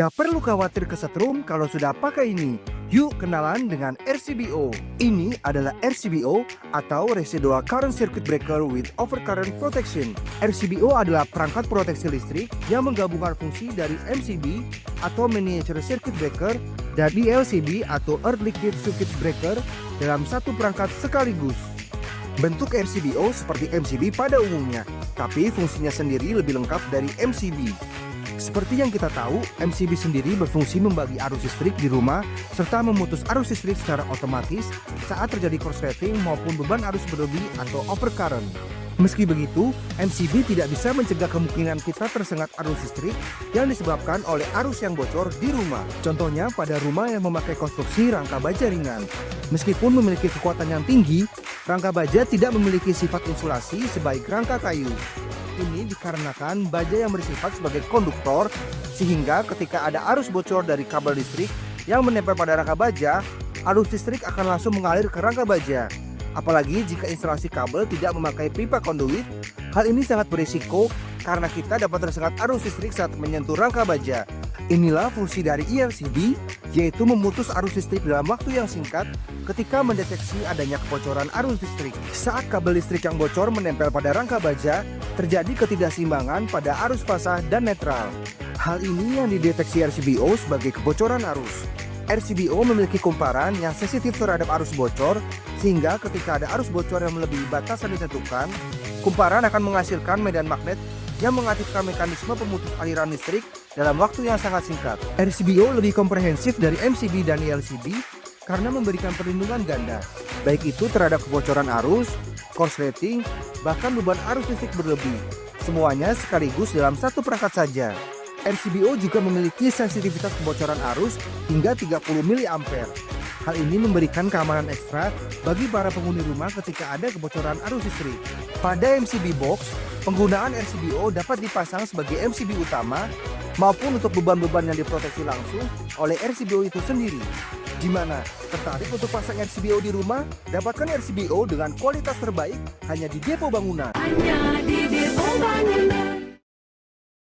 Gak perlu khawatir kesetrum kalau sudah pakai ini. Yuk kenalan dengan RCBO. Ini adalah RCBO atau Residual Current Circuit Breaker with Overcurrent Protection. RCBO adalah perangkat proteksi listrik yang menggabungkan fungsi dari MCB atau Miniature Circuit Breaker dan LCB atau Earth Liquid Circuit Breaker dalam satu perangkat sekaligus. Bentuk RCBO seperti MCB pada umumnya, tapi fungsinya sendiri lebih lengkap dari MCB. Seperti yang kita tahu, MCB sendiri berfungsi membagi arus listrik di rumah serta memutus arus listrik secara otomatis saat terjadi korsleting maupun beban arus berlebih atau overcurrent. Meski begitu, MCB tidak bisa mencegah kemungkinan kita tersengat arus listrik yang disebabkan oleh arus yang bocor di rumah. Contohnya pada rumah yang memakai konstruksi rangka baja ringan. Meskipun memiliki kekuatan yang tinggi, rangka baja tidak memiliki sifat insulasi sebaik rangka kayu. Ini dikarenakan baja yang bersifat sebagai konduktor, sehingga ketika ada arus bocor dari kabel listrik yang menempel pada rangka baja, arus listrik akan langsung mengalir ke rangka baja. Apalagi jika instalasi kabel tidak memakai pipa konduit, hal ini sangat berisiko karena kita dapat tersengat arus listrik saat menyentuh rangka baja. Inilah fungsi dari ELCB, yaitu memutus arus listrik dalam waktu yang singkat ketika mendeteksi adanya kebocoran arus listrik. Saat kabel listrik yang bocor menempel pada rangka baja, terjadi ketidakseimbangan pada arus fasa dan netral. Hal ini yang dideteksi RCBO sebagai kebocoran arus. RCBO memiliki kumparan yang sensitif terhadap arus bocor, sehingga ketika ada arus bocor yang melebihi batas yang ditentukan, kumparan akan menghasilkan medan magnet yang mengaktifkan mekanisme pemutus aliran listrik dalam waktu yang sangat singkat. RCBO lebih komprehensif dari MCB dan LCB karena memberikan perlindungan ganda, baik itu terhadap kebocoran arus, korsleting, bahkan beban arus listrik berlebih. Semuanya sekaligus dalam satu perangkat saja. RCBO juga memiliki sensitivitas kebocoran arus hingga 30 mA. Hal ini memberikan keamanan ekstra bagi para penghuni rumah ketika ada kebocoran arus listrik. Pada MCB box, penggunaan RCBO dapat dipasang sebagai MCB utama maupun untuk beban-beban yang diproteksi langsung oleh RCBO itu sendiri. Gimana? Tertarik untuk pasang RCBO di rumah? Dapatkan RCBO dengan kualitas terbaik hanya di Depo Bangunan. Hanya di Depo Bangunan.